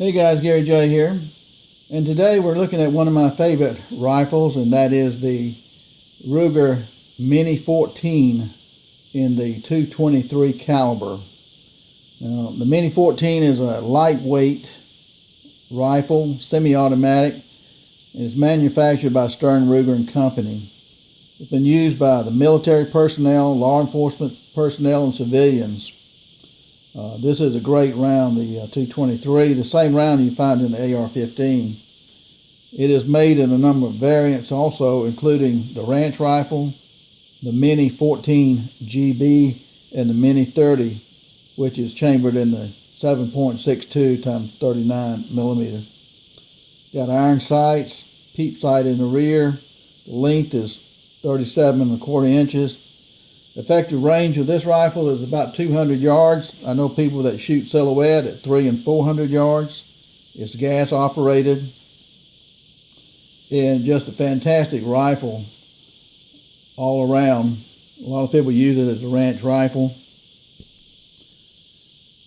Hey guys, Gary J here, and today we're looking at one of my favorite rifles, and that is the Ruger Mini-14 in the .223 caliber. Now, the Mini-14 is a lightweight rifle, semi-automatic, and is manufactured by Stern Ruger and Company. It's been used by the military personnel, law enforcement personnel, and civilians. This is a great round, the .223, the same round you find in the AR-15. It is made in a number of variants also, including the ranch rifle, the Mini-14 GB, and the Mini-30, which is chambered in the 7.62 times 39 millimeter. Got iron sights, peep sight in the rear. The length is 37¼ inches. Effective range of this rifle is about 200 yards. I know people that shoot silhouette at 300 and 400 yards. It's gas operated and just a fantastic rifle all around. A lot of people use it as a ranch rifle.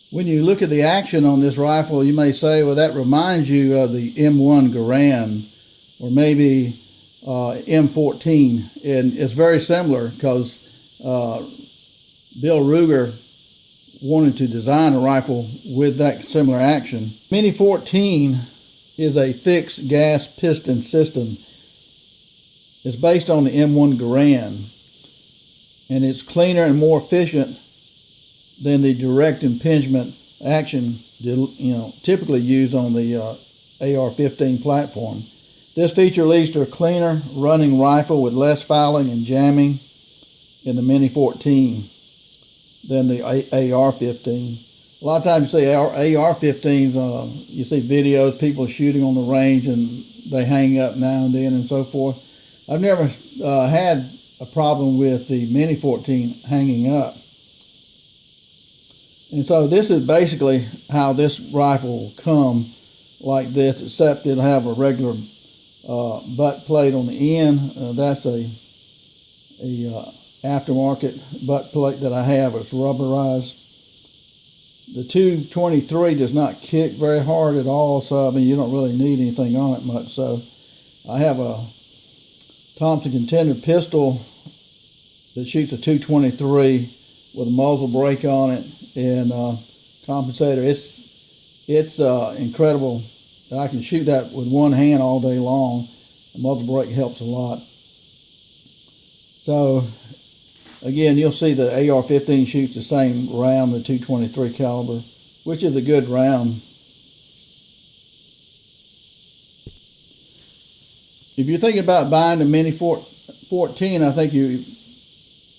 When you look at the action on this rifle, you may say, well, that reminds you of the M1 Garand or maybe M14, and it's very similar because Bill Ruger wanted to design a rifle with that similar action. Mini-14 is a fixed gas piston system. It's based on the M1 Garand, and it's cleaner and more efficient than the direct impingement action typically used on the AR-15 platform. This feature leads to a cleaner running rifle with less fouling and jamming in the Mini-14 than the AR-15. A lot of times you see AR-15s, you see videos, people shooting on the range and they hang up now and then and so forth. I've never had a problem with the Mini-14 hanging up. And so this is basically how this rifle will come, like this, except it'll have a regular butt plate on the end. That's a aftermarket butt plate that I have. It's rubberized. The .223 does not kick very hard at all, so I mean you don't really need anything on it much. So I have a Thompson Contender pistol that shoots a .223 with a muzzle brake on it and compensator. It's incredible that I can shoot that with one hand all day long. The muzzle brake helps a lot. So again, you'll see the AR-15 shoots the same round, the .223 caliber, which is a good round. If you're thinking about buying the Mini-14, I think you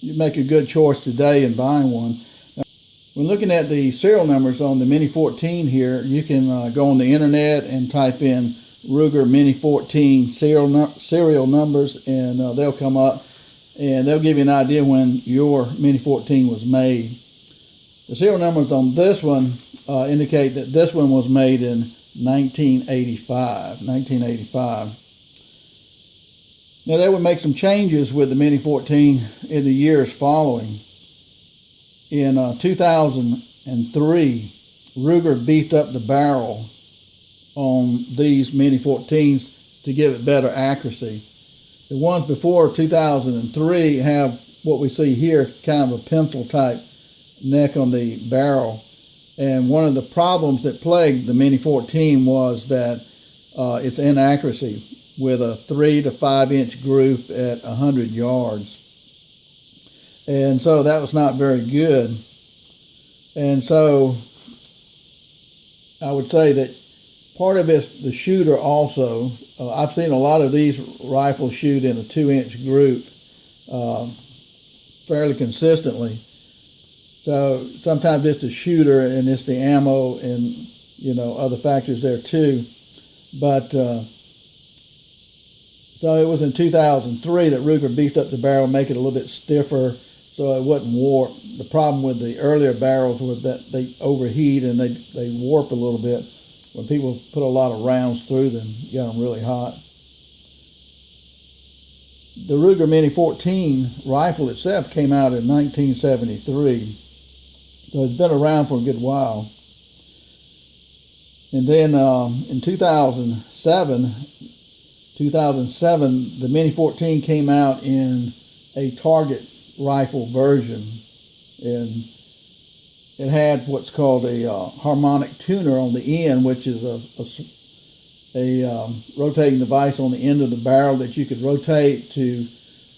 make a good choice today in buying one. Now, when looking at the serial numbers on the Mini-14 here, you can go on the internet and type in Ruger Mini-14 serial numbers, and they'll come up. And they'll give you an idea when your Mini-14 was made. The serial numbers on this one indicate that this one was made in 1985. Now they would make some changes with the Mini-14 in the years following. In 2003, Ruger beefed up the barrel on these Mini-14s to give it better accuracy. The ones before 2003 have what we see here, kind of a pencil type neck on the barrel. And one of the problems that plagued the Mini-14 was that its inaccuracy with a 3 to 5 inch group at 100 yards. And so that was not very good. And so I would say that part of it's the shooter also. I've seen a lot of these rifles shoot in a 2-inch group fairly consistently. So sometimes it's the shooter and it's the ammo and other factors there too. But so it was in 2003 that Ruger beefed up the barrel, make it a little bit stiffer so it wouldn't warp. The problem with the earlier barrels was that they overheat and they warp a little bit. When people put a lot of rounds through them, got them really hot. The Ruger Mini-14 rifle itself came out in 1973, so it's been around for a good while. And then in 2007, the Mini-14 came out in a target rifle version, and it had what's called a harmonic tuner on the end, which is a rotating device on the end of the barrel that you could rotate to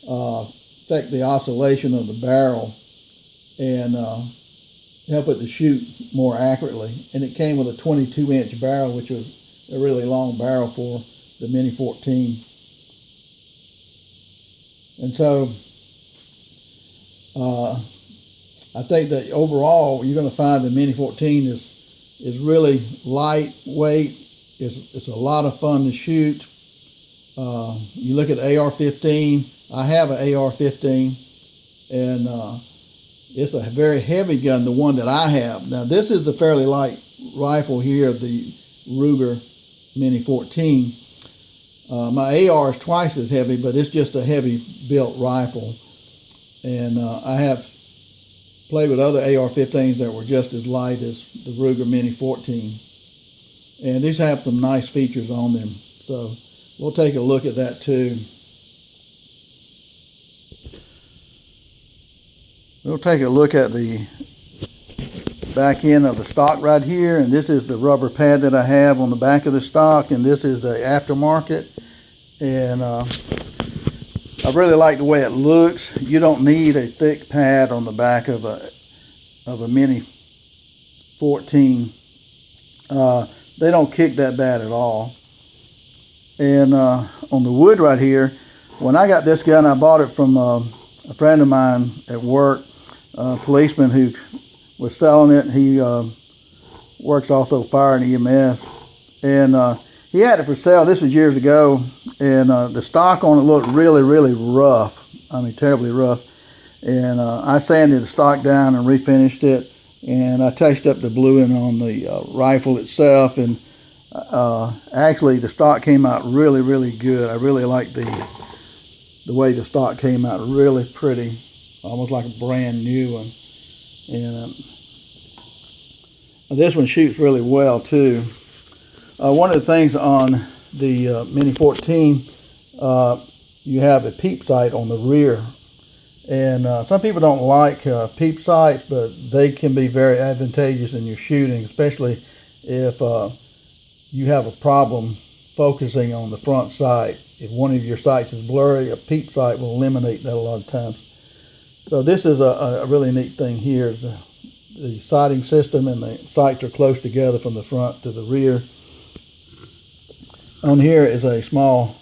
affect the oscillation of the barrel and help it to shoot more accurately. And it came with a 22-inch barrel, which was a really long barrel for the Mini-14. And so I think that overall you're going to find the Mini-14 is really lightweight. It's a lot of fun to shoot. You look at the AR-15. I have an AR-15, and it's a very heavy gun, the one that I have. Now this is a fairly light rifle here, the Ruger Mini-14. My AR is twice as heavy, but it's just a heavy built rifle. And I have played with other AR-15s that were just as light as the Ruger Mini-14. And these have some nice features on them. So we'll take a look at that too. We'll take a look at the back end of the stock right here. And this is the rubber pad that I have on the back of the stock. And this is the aftermarket. And I really like the way it looks. You don't need a thick pad on the back of a Mini-14. They don't kick that bad at all. And on the wood right here, when I got this gun, I bought it from a friend of mine at work, a policeman who was selling it. He works also fire and EMS. And he had it for sale. This was years ago. And the stock on it looked really, really rough. I mean, terribly rough. And I sanded the stock down and refinished it. And I touched up the bluing on the rifle itself, and actually the stock came out really, really good. I really like the way the stock came out, really pretty, almost like a brand new one. And this one shoots really well too. One of the things on the Mini-14, you have a peep sight on the rear. And some people don't like peep sights, but they can be very advantageous in your shooting, especially if you have a problem focusing on the front sight. If one of your sights is blurry, a peep sight will eliminate that a lot of times. So this is a really neat thing here. The sighting system and the sights are close together from the front to the rear. On here is a small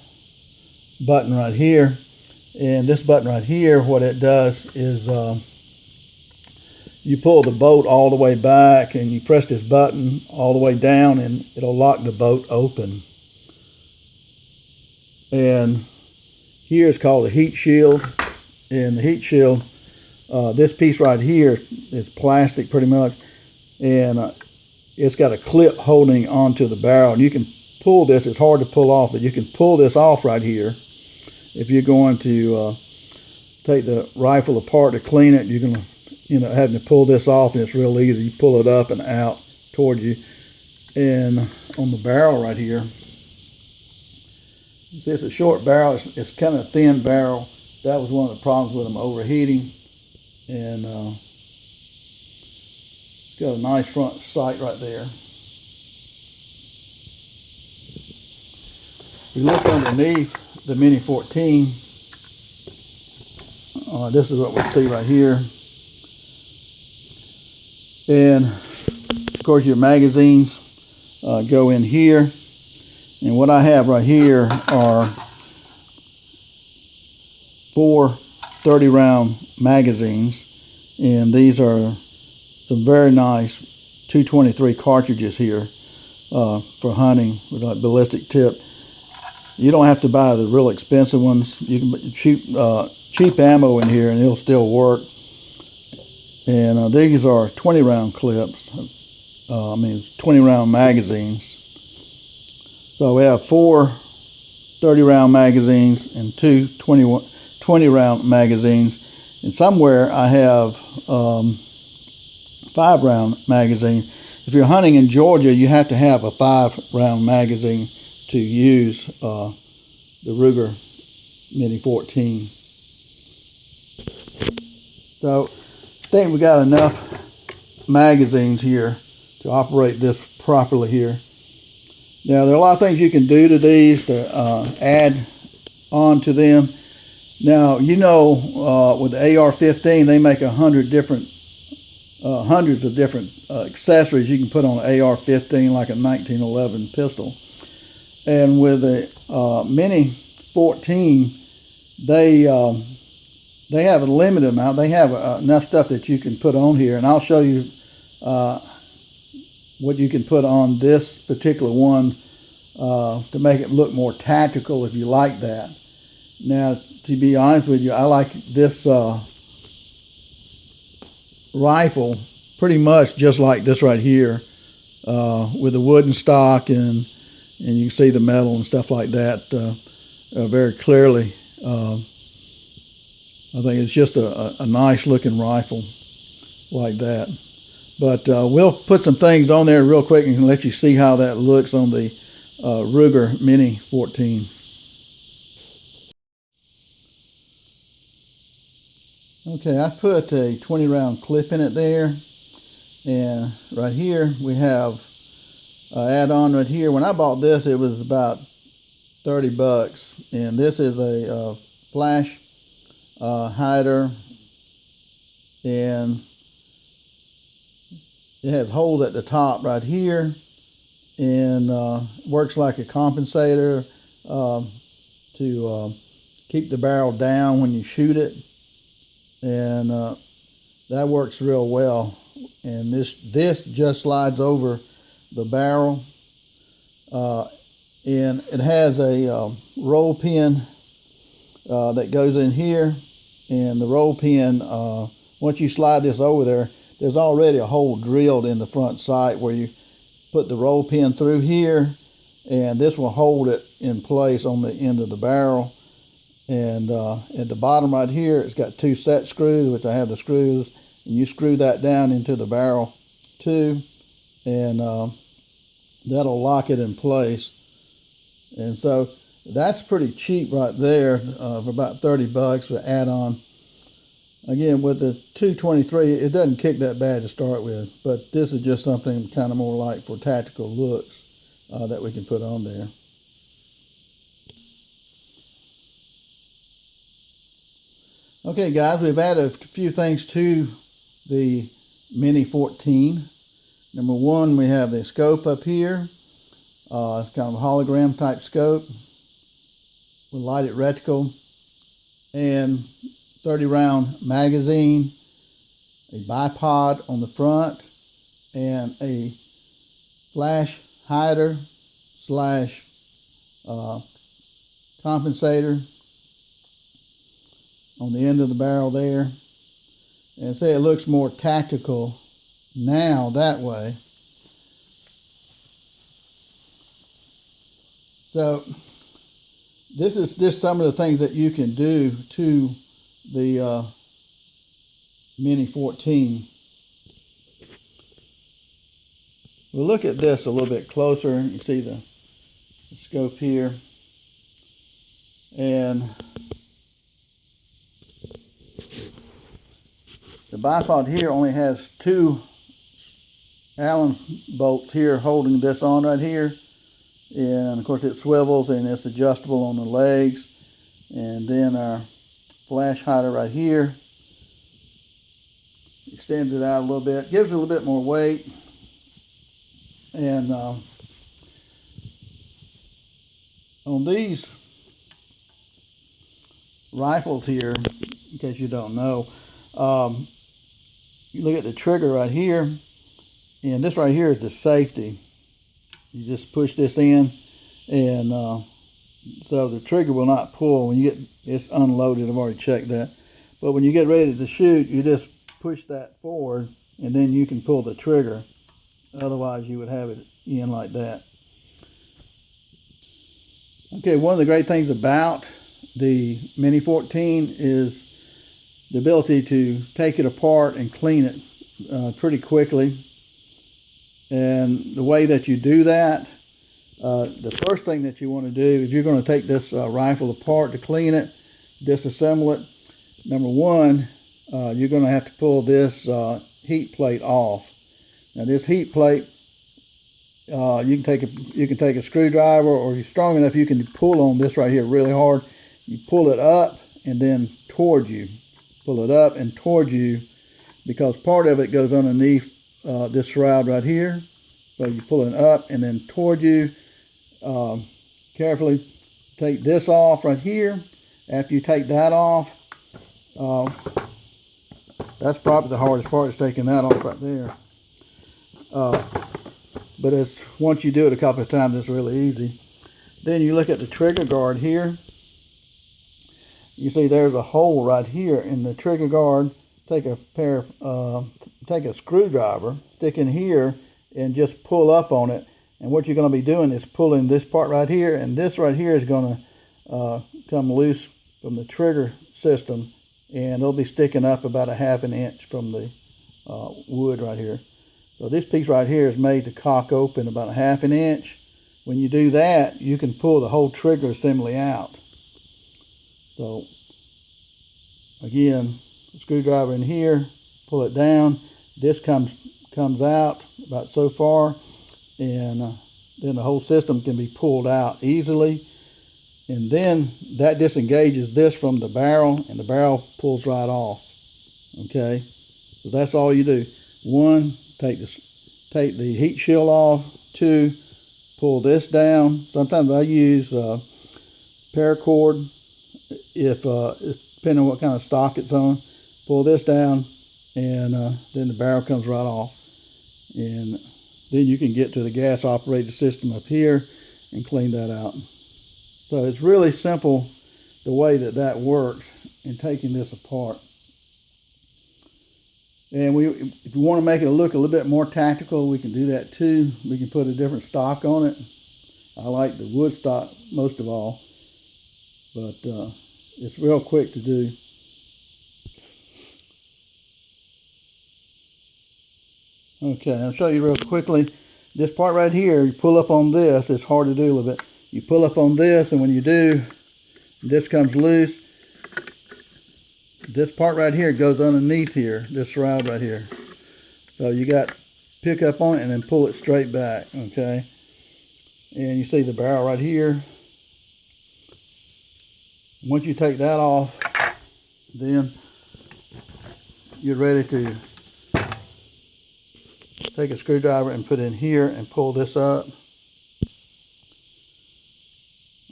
button right here. And this button right here, what it does is you pull the bolt all the way back and you press this button all the way down and it'll lock the bolt open. And here is called a heat shield. And the heat shield, this piece right here is plastic pretty much. And it's got a clip holding onto the barrel. And you can pull this, it's hard to pull off, but you can pull this off right here. If you're going to take the rifle apart to clean it, you're going to, having to pull this off, and it's real easy. You pull it up and out toward you. And on the barrel right here, it's a short barrel. It's kind of a thin barrel. That was one of the problems with them overheating. And it's got a nice front sight right there. If you look underneath the Mini-14, this is what we see right here. And of course your magazines go in here. And what I have right here are 4 30-round magazines. And these are some very nice 223 cartridges here for hunting with a ballistic tip. You don't have to buy the real expensive ones. You can shoot cheap ammo in here and it'll still work. And these are 20-round clips. 20-round magazines. So we have 4 30-round magazines and 2 20-round magazines. And somewhere I have 5-round magazine. if you're hunting in Georgia, you have to have a 5-round magazine to use the Ruger Mini-14. So I think we got enough magazines here to operate this properly here. Now, there are a lot of things you can do to these to add on to them. Now, you know, with the AR-15, they make hundreds of different accessories you can put on an AR-15, like a 1911 pistol. And with the Mini-14, they have a limited amount. They have enough stuff that you can put on here, and I'll show you what you can put on this particular one to make it look more tactical if you like that. Now, to be honest with you, I like this rifle pretty much just like this right here, with the wooden stock, and you can see the metal and stuff like that very clearly. I think it's just a nice looking rifle like that. But we'll put some things on there real quick and let you see how that looks on the Ruger Mini-14. Okay, I put a 20-round clip in it there. And right here we have add-on right here. When I bought this, it was about $30. And this is a flash hider, and it has holes at the top right here, and works like a compensator to keep the barrel down when you shoot it, and that works real well. And this just slides over the barrel, and it has a roll pin that goes in here, and the roll pin, once you slide this over there, there's already a hole drilled in the front sight where you put the roll pin through here, and this will hold it in place on the end of the barrel. And at the bottom right here, it's got 2 set screws, which I have the screws, and you screw that down into the barrel too, and that'll lock it in place. And so that's pretty cheap right there, for about $30 for add-on. Again, with the 223, it doesn't kick that bad to start with, but this is just something kind of more like for tactical looks that we can put on there. Okay, guys, we've added a few things to the Mini-14. Number one, we have the scope up here. It's kind of a hologram type scope with lighted reticle, and 30-round magazine, a bipod on the front, and a flash hider slash compensator on the end of the barrel there. And say it looks more tactical now that way. So this is just some of the things that you can do to the Mini-14. We'll look at this a little bit closer. You can see the scope here, and the bipod here only has 2 Allen bolts here holding this on right here, and of course it swivels and it's adjustable on the legs. And then our flash hider right here extends it out a little bit, gives it a little bit more weight. And on these rifles here, in case you don't know, you look at the trigger right here, and this right here is the safety. You just push this in, and so the trigger will not pull when you get it's unloaded. I've already checked that. But when you get ready to shoot, you just push that forward, and then you can pull the trigger. Otherwise, you would have it in like that. Okay, one of the great things about the Mini-14 is the ability to take it apart and clean it pretty quickly. And the way that you do that, the first thing that you want to do, if you're going to take this rifle apart to clean it, disassemble it, number one, you're going to have to pull this heat plate off. Now this heat plate, you can take a screwdriver, or if you're strong enough, you can pull on this right here really hard. You pull it up and then toward you. Pull it up and toward you, because part of it goes underneath this shroud right here. So you pull it up and then toward you. Carefully take this off right here. After you take that off, that's probably the hardest part, is taking that off right there. But once you do it a couple of times, it's really easy. Then you look at the trigger guard here. You see there's a hole right here in the trigger guard. Take a screwdriver, stick in here, and just pull up on it. And what you're going to be doing is pulling this part right here, and this right here is going to come loose from the trigger system, and it'll be sticking up about a ½ inch from the wood right here. So this piece right here is made to cock open about a ½ inch. When you do that, you can pull the whole trigger assembly out. So again, screwdriver in here, pull it down. This comes out about so far, and then the whole system can be pulled out easily. And then that disengages this from the barrel, and the barrel pulls right off. Okay, so that's all you do. One, take the heat shield off. Two, pull this down. Sometimes I use paracord, if depending on what kind of stock it's on. Pull this down, and then the barrel comes right off. And then you can get to the gas operated system up here and clean that out. So it's really simple the way that works in taking this apart. And if we want to make it look a little bit more tactical, we can do that too. We can put a different stock on it. I like the wood stock most of all, but it's real quick to do. Okay, I'll show you real quickly. This part right here, you pull up on this. It's hard to do a little bit. You pull up on this, and when you do, this comes loose. This part right here goes underneath here, this shroud right here. So you got to pick up on it and then pull it straight back, okay? And you see the barrel right here. Once you take that off, then you're ready to take a screwdriver and put it in here and pull this up.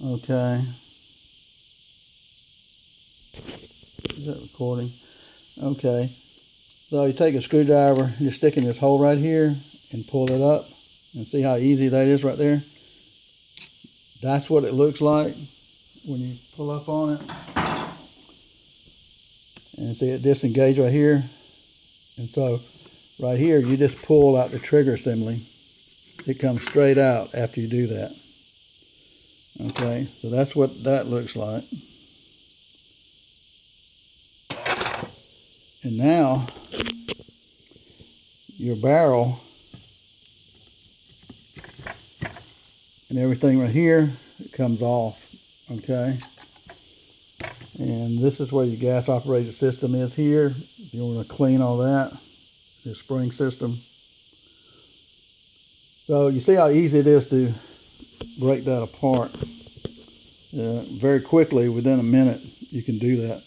Okay. Is that recording? Okay. So you take a screwdriver, you stick in this hole right here and pull it up. And see how easy that is right there? That's what it looks like when you pull up on it. And see it disengage right here. And so right here, you just pull out the trigger assembly. It comes straight out after you do that. Okay, so that's what that looks like. And now, your barrel and everything right here, it comes off, okay? And this is where your gas operated system is here. If you want to clean all that, the spring system. So you see how easy it is to break that apart. Very quickly, within a minute, you can do that.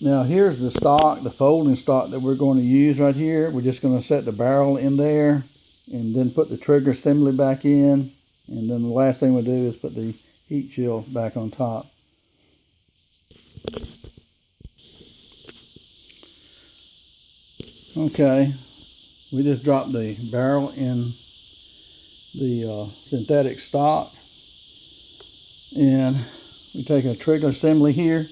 Now here's the stock, the folding stock that we're going to use right here. We're just going to set the barrel in there and then put the trigger assembly back in. And then the last thing we'll do is put the heat shield back on top. Okay, we just dropped the barrel in the synthetic stock. And we take a trigger assembly here.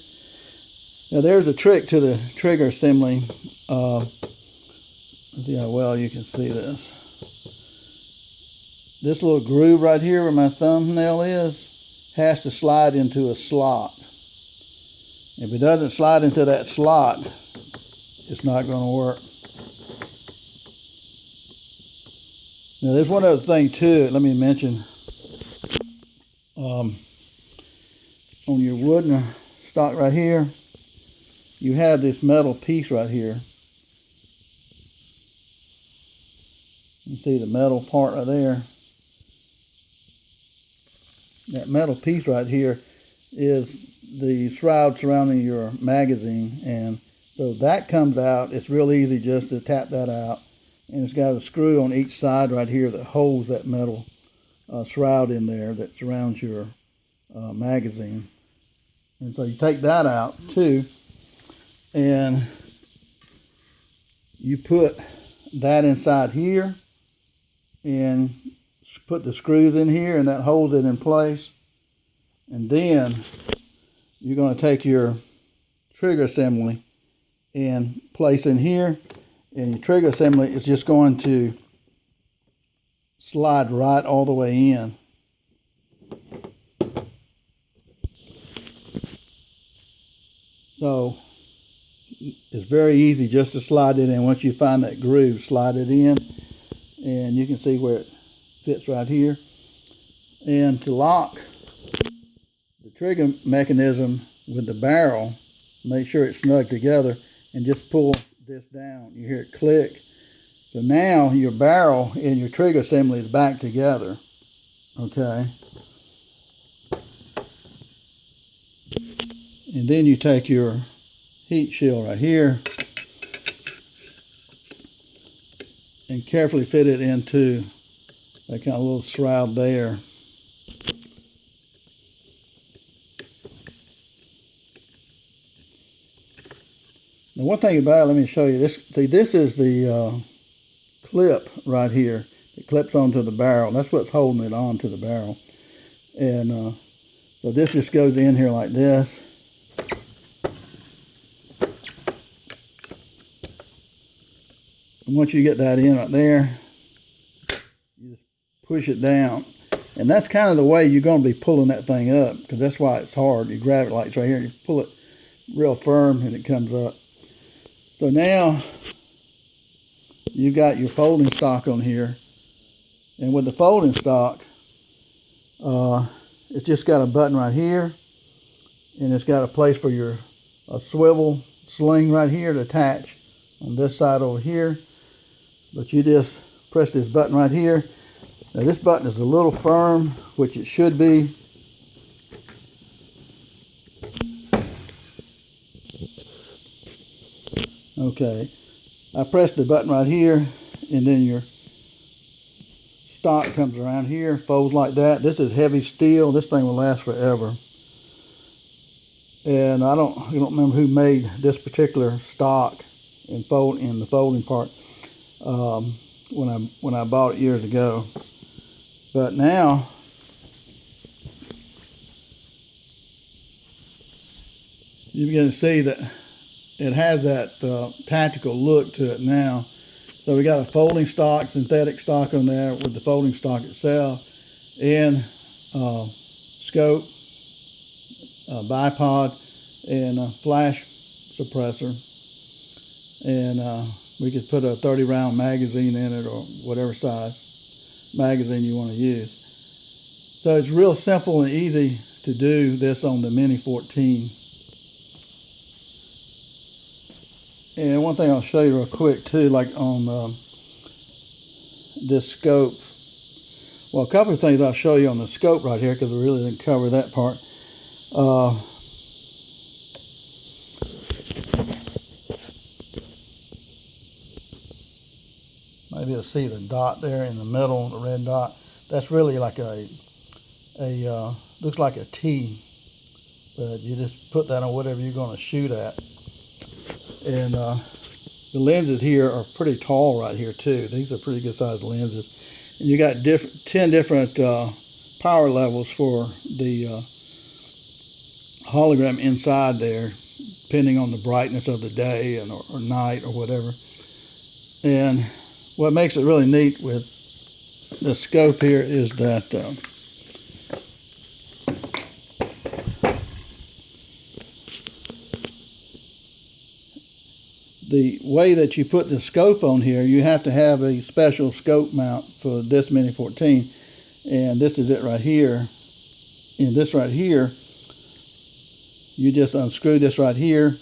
Now there's a trick to the trigger assembly. Let's see how well you can see this. This little groove right here where my thumbnail is has to slide into a slot. If it doesn't slide into that slot, it's not going to work. Now there's one other thing too, let me mention. On your wooden stock right here, you have this metal piece right here. You see the metal part right there. That metal piece right here is the shroud surrounding your magazine, and so that comes out. It's real easy just to tap that out, and it's got a screw on each side right here that holds that metal shroud in there that surrounds your magazine. And so you take that out too, and you put that inside here and put the screws in here, and that holds it in place. And then you're going to take your trigger assembly and place in here, and your trigger assembly is just going to slide right all the way in. So it's very easy just to slide it in. Once you find that groove, slide it in, and you can see where it fits right here. And to lock the trigger mechanism with the barrel, make sure it's snug together, and just pull this down. You hear it click. So now your barrel and your trigger assembly is back together. Okay. And then you take your heat shield right here and carefully fit it into that kind of little shroud there. Now one thing about it, let me show you this. See, this is the clip right here. It clips onto the barrel. That's what's holding it onto the barrel. And so this just goes in here like this. And once you get that in right there, you just push it down. And that's kind of the way you're going to be pulling that thing up, because that's why it's hard. You grab it like it's right here, and you pull it real firm, and it comes up. So now you've got your folding stock on here. And with the folding stock, it's just got a button right here, and it's got a place for your swivel sling right here to attach on this side over here. But you just press this button right here. Now this button is a little firm, which it should be. Okay, I press the button right here, and then your stock comes around here, folds like that. This is heavy steel. This thing will last forever. And I don't remember who made this particular stock in the folding part when I bought it years ago. But now you begin to see that it has that tactical look to it now. So we got a folding stock, synthetic stock on there with the folding stock itself, and scope, bipod, and a flash suppressor. And we could put a 30-round magazine in it, or whatever size magazine you want to use. So it's real simple and easy to do this on the Mini-14. And one thing I'll show you real quick too, like on this scope. Well, a couple of things I'll show you on the scope right here, because we really didn't cover that part. Maybe you'll see the dot there in the middle, the red dot. That's really like looks like a T, but you just put that on whatever you're going to shoot at. And the lenses here are pretty tall right here too. These are pretty good sized lenses. And you got 10 different power levels for the hologram inside there, depending on the brightness of the day or night or whatever. And what makes it really neat with the scope here is that the way that you put the scope on here, you have to have a special scope mount for this Mini-14. And this is it right here. And this right here, you just unscrew this right here.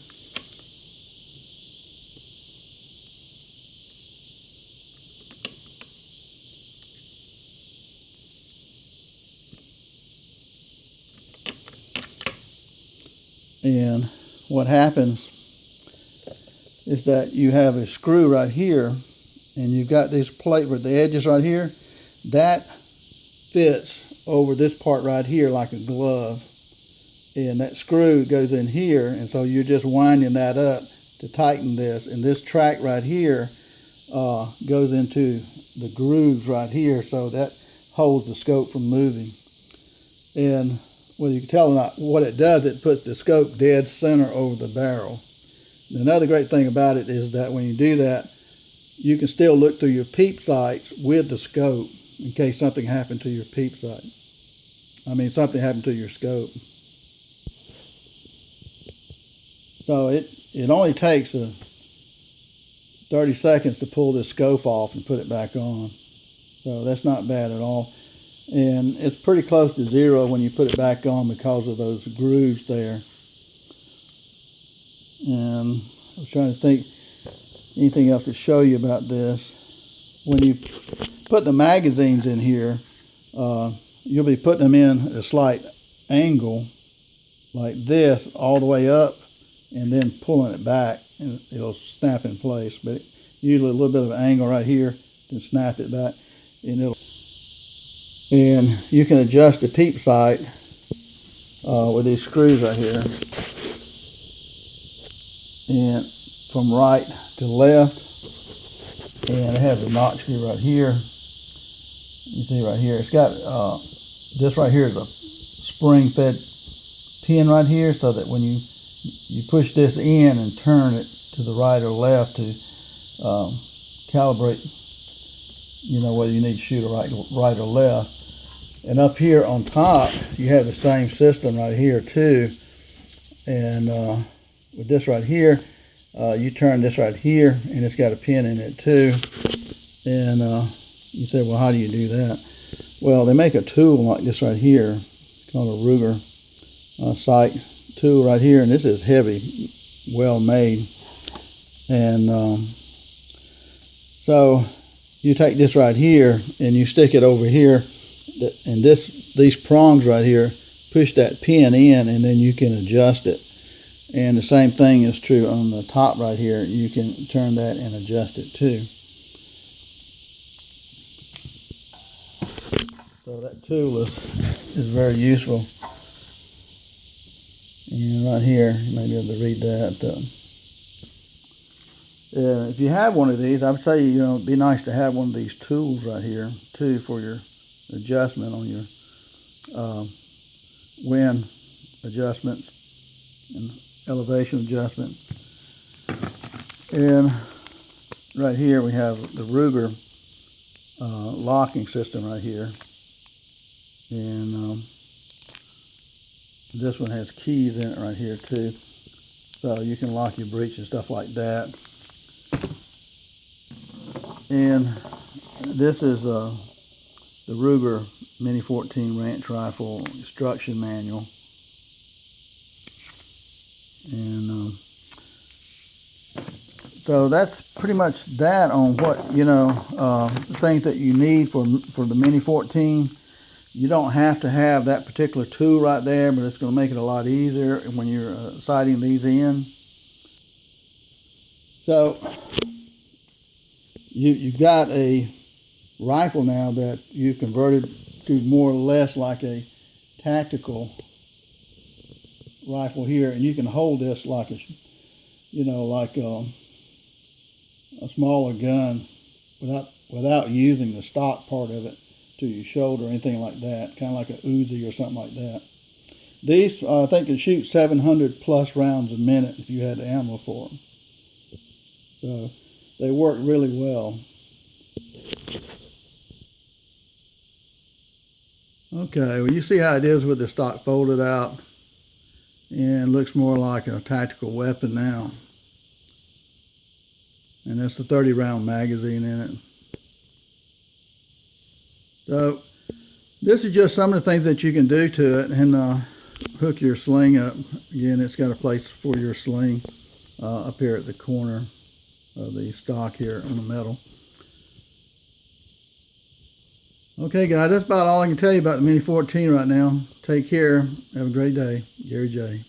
And what happens is that you have a screw right here, and you've got this plate with the edges right here. That fits over this part right here like a glove. And that screw goes in here, and so you're just winding that up to tighten this. And this track right here goes into the grooves right here, so that holds the scope from moving. And whether you can tell or not, what it does, it puts the scope dead center over the barrel. And another great thing about it is that when you do that, you can still look through your peep sights with the scope in case something happened to your peep sight. I mean, something happened to your scope. So it only takes 30 seconds to pull this scope off and put it back on. So that's not bad at all. And it's pretty close to zero when you put it back on because of those grooves there. And I was trying to think anything else to show you about this. When you put the magazines in here, you'll be putting them in at a slight angle like this all the way up, and then pulling it back, and it'll snap in place. But usually a little bit of an angle right here, then snap it back, and you can adjust the peep sight with these screws right here, and from right to left. And it has a notch screw right here. You see right here, it's got this right here is a spring-fed pin right here, so that when you push this in and turn it to the right or left to calibrate, you know, whether you need to shoot right or left. And up here on top, you have the same system right here too. And with this right here, you turn this right here, and it's got a pin in it too. And you say, well, how do you do that? Well, they make a tool like this right here, called a Ruger sight tool right here, and this is heavy, well made. And so you take this right here and you stick it over here, and these prongs right here push that pin in, and then you can adjust it. And the same thing is true on the top right here. You can turn that and adjust it too. So that tool is very useful. And right here, you may be able to read that. If you have one of these, I would say, you know, it'd be nice to have one of these tools right here too for your adjustment on your wind adjustments and elevation adjustment. And right here we have the Ruger locking system right here. And this one has keys in it right here too, so you can lock your breech and stuff like that. And this is the Ruger Mini-14 Ranch Rifle instruction manual. And so that's pretty much that on what, you know, the things that you need for the Mini-14. You don't have to have that particular tool right there, but it's going to make it a lot easier when you're sighting these in. So you've got a rifle now that you've converted to more or less like a tactical rifle here, and you can hold this like a, you know, like a smaller gun without using the stock part of it to your shoulder or anything like that, kind of like a Uzi or something like that. These I think can shoot 700 plus rounds a minute if you had the ammo for them. So they work really well. Okay, well, you see how it is with the stock folded out, and looks more like a tactical weapon now. And that's the 30 round magazine in it. So this is just some of the things that you can do to it, and hook your sling up. Again, it's got a place for your sling up here at the corner of the stock here on the metal. Okay guys, that's about all I can tell you about the Mini-14 right now. Take care. Have a great day. Gary J.